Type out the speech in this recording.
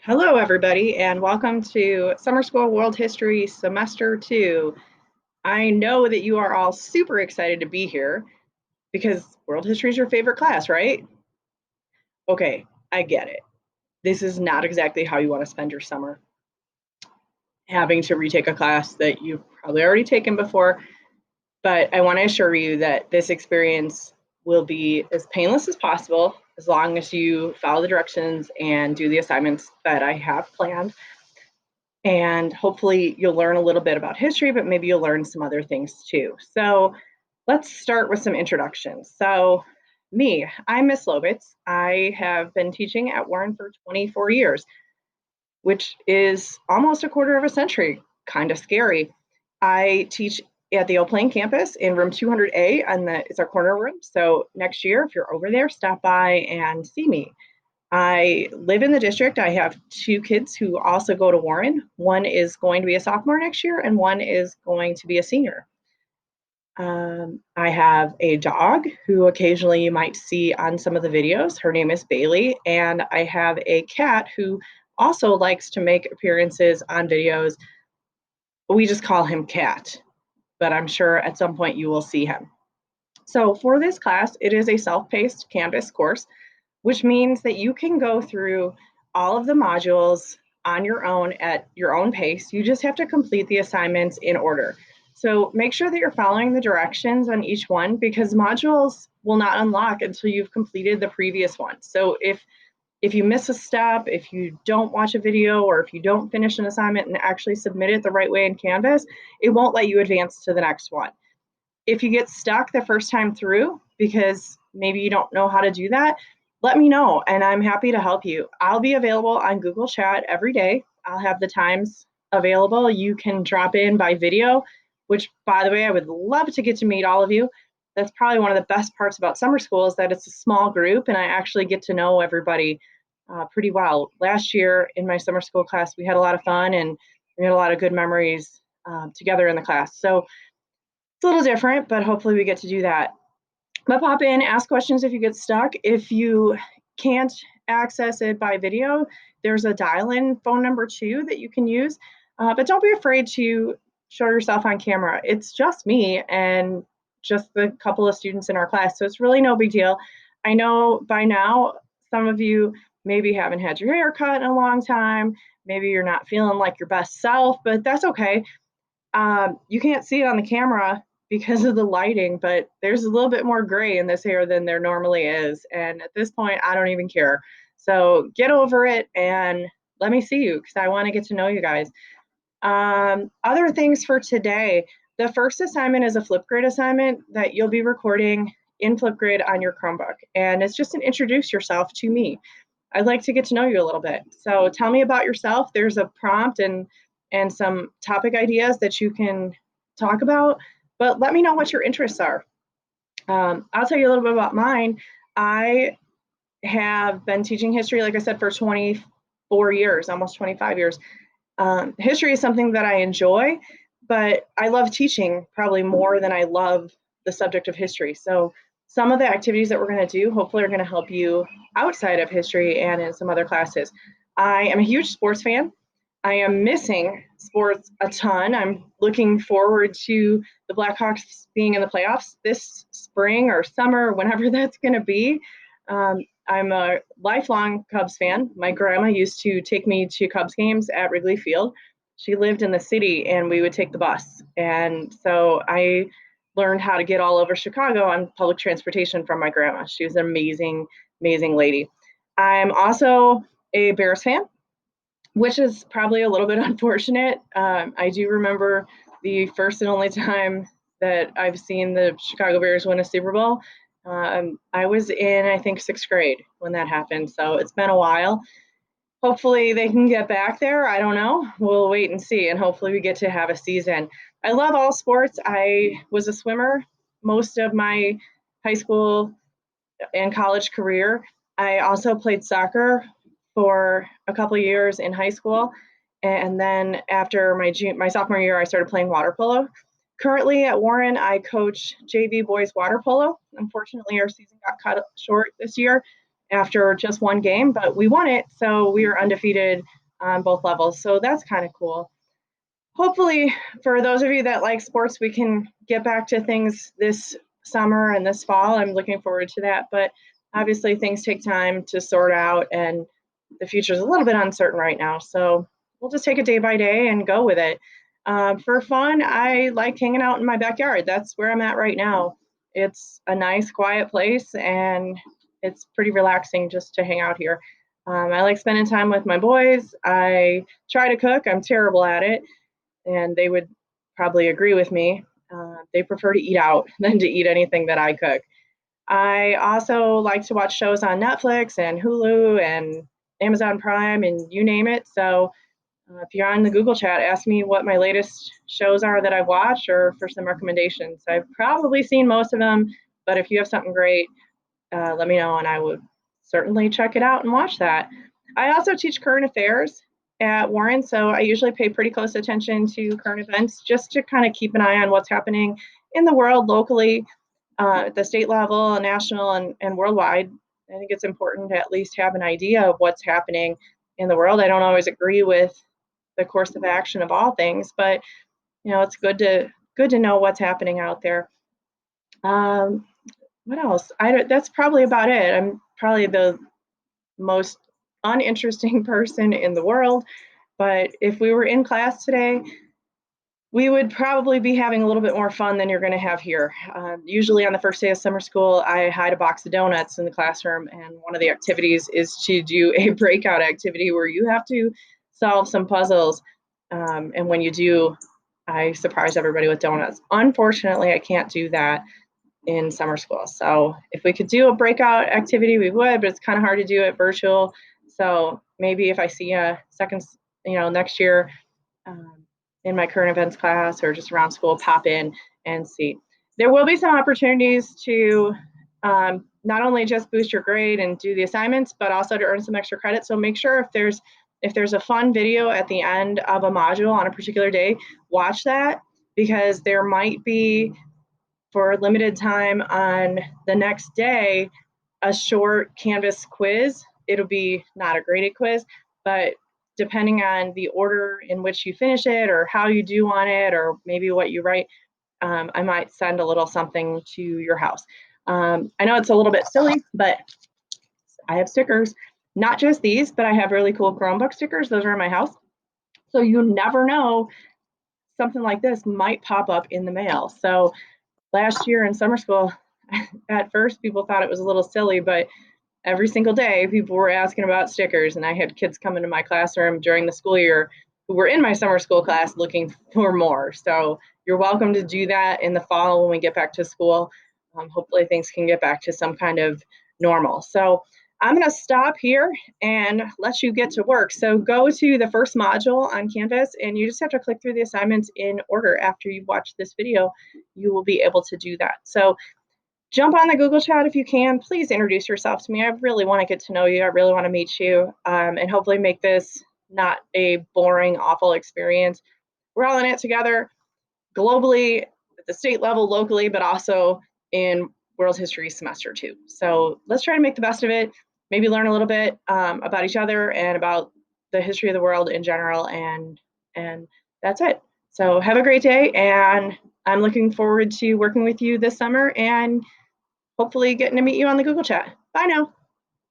Hello, everybody, and welcome to Summer School World History Semester 2. I know that you are all super excited to be here because World History is your favorite class, right? Okay, I get it. This is not exactly how you want to spend your summer, having to retake a class that you've probably already taken before, but I want to assure you that this experience will be as painless as possible as long as you follow the directions and do the assignments that I have planned. And hopefully you'll learn a little bit about history, but maybe you'll learn some other things too. So let's start with some introductions. So I'm Miss Lobitz. I have been teaching at Warren for 24 years, which is almost a quarter of a century, kind of scary. I teach at the Old Plain campus in room 200A, and it's our corner room. So next year, if you're over there, stop by and see me. I live in the district. I have two kids who also go to Warren. One is going to be a sophomore next year, and one is going to be a senior. I have a dog who occasionally you might see on some of the videos. Her name is Bailey, and I have a cat who also likes to make appearances on videos. We just call him Cat, but I'm sure at some point you will see him. So for this class, it is a self-paced Canvas course, which means that you can go through all of the modules on your own at your own pace. You just have to complete the assignments in order. So make sure that you're following the directions on each one because modules will not unlock until you've completed the previous one. So if you miss a step, if you don't watch a video, or if you don't finish an assignment and actually submit it the right way in Canvas, it won't let you advance to the next one. If you get stuck the first time through because maybe you don't know how to do that, let me know and I'm happy to help you. I'll be available on Google Chat every day. I'll have the times available. You can drop in by video, which, by the way, I would love to get to meet all of you. That's probably one of the best parts about summer school is that it's a small group and I actually get to know everybody pretty well. Last year in my summer school class, we had a lot of fun and we had a lot of good memories together in the class. So it's a little different, but hopefully we get to do that. But pop in, ask questions if you get stuck. If you can't access it by video, there's a dial-in phone number too that you can use. But don't be afraid to show yourself on camera. It's just me and just the couple of students in our class, so it's really no big deal. I know by now some of you maybe haven't had your hair cut in a long time. Maybe you're not feeling like your best self, but that's okay. You can't see it on the camera because of the lighting, but there's a little bit more gray in this hair than there normally is. And at this point, I don't even care. So get over it and let me see you because I want to get to know you guys. Other things for today. The first assignment is a Flipgrid assignment that you'll be recording in Flipgrid on your Chromebook. And it's just an introduce yourself to me. I'd like to get to know you a little bit. So tell me about yourself. There's a prompt and some topic ideas that you can talk about, but let me know what your interests are. I'll tell you a little bit about mine. I have been teaching history, like I said, for 24 years, almost 25 years. History is something that I enjoy, but I love teaching probably more than I love the subject of history. So some of the activities that we're going to do hopefully are going to help you outside of history and in some other classes. I am a huge sports fan. I am missing sports a ton. I'm looking forward to the Blackhawks being in the playoffs this spring or summer, whenever that's going to be. I'm a lifelong Cubs fan. My grandma used to take me to Cubs games at Wrigley Field. She lived in the city and we would take the bus. And so I learned how to get all over Chicago on public transportation from my grandma. She was an amazing, amazing lady. I'm also a Bears fan, which is probably a little bit unfortunate. I do remember the first and only time that I've seen the Chicago Bears win a Super Bowl. I was in, I think, sixth grade when that happened. So it's been a while. Hopefully they can get back there. I don't know. We'll wait and see. And hopefully we get to have a season. I love all sports. I was a swimmer most of my high school and college career. I also played soccer for a couple of years in high school. And then after my sophomore year, I started playing water polo. Currently at Warren, I coach JV boys water polo. Unfortunately, our season got cut short this year, after just one game, but we won it, so we were undefeated on both levels. So that's kind of cool. Hopefully, for those of you that like sports, we can get back to things this summer and this fall. I'm looking forward to that, but obviously things take time to sort out, and the future is a little bit uncertain right now. So we'll just take it day by day and go with it. For fun, I like hanging out in my backyard. That's where I'm at right now. It's a nice, quiet place, and it's pretty relaxing just to hang out here. I like spending time with my boys. I try to cook. I'm terrible at it, and they would probably agree with me. They prefer to eat out than to eat anything that I cook. I also like to watch shows on Netflix and Hulu and Amazon Prime and you name it. So if you're on the Google chat, ask me what my latest shows are that I've watched or for some recommendations. I've probably seen most of them, but if you have something great, let me know and I would certainly check it out and watch that. I also teach current affairs at Warren, so I usually pay pretty close attention to current events just to kind of keep an eye on what's happening in the world locally, at the state level, national, and worldwide. I think it's important to at least have an idea of what's happening in the world. I don't always agree with the course of action of all things, but it's good to know what's happening out there. Um, what else? That's probably about it. I'm probably the most uninteresting person in the world, but if we were in class today, we would probably be having a little bit more fun than you're going to have here. Usually on the first day of summer school, I hide a box of donuts in the classroom, and one of the activities is to do a breakout activity where you have to solve some puzzles. And when you do, I surprise everybody with donuts. Unfortunately, I can't do that in summer school. So if we could do a breakout activity, we would, but it's kind of hard to do it virtual. So maybe if I see a second, next year, um, in my current events class or just around school, pop in and see. There will be some opportunities to not only just boost your grade and do the assignments, but also to earn some extra credit. So make sure if there's a fun video at the end of a module on a particular day, watch that, because there might be, for a limited time on the next day, a short Canvas quiz. It'll be not a graded quiz, but depending on the order in which you finish it or how you do on it or maybe what you write, I might send a little something to your house. I know it's a little bit silly, but I have stickers, not just these, but I have really cool Chromebook stickers. Those are in my house. So you never know, something like this might pop up in the mail. So last year in summer school, at first people thought it was a little silly, but every single day people were asking about stickers, and I had kids come into my classroom during the school year who were in my summer school class looking for more. So you're welcome to do that in the fall when we get back to school. Hopefully things can get back to some kind of normal. So I'm going to stop here and let you get to work. So go to the first module on Canvas, and you just have to click through the assignments in order. After you watch this video, you will be able to do that. So jump on the Google chat if you can. Please introduce yourself to me. I really want to get to know you. I really want to meet you, and hopefully make this not a boring, awful experience. We're all in it together, globally, at the state level, locally, but also in World History Semester 2. So let's try to make the best of it, maybe learn a little bit about each other and about the history of the world in general, and that's it. So have a great day, and I'm looking forward to working with you this summer and hopefully getting to meet you on the Google chat. Bye now.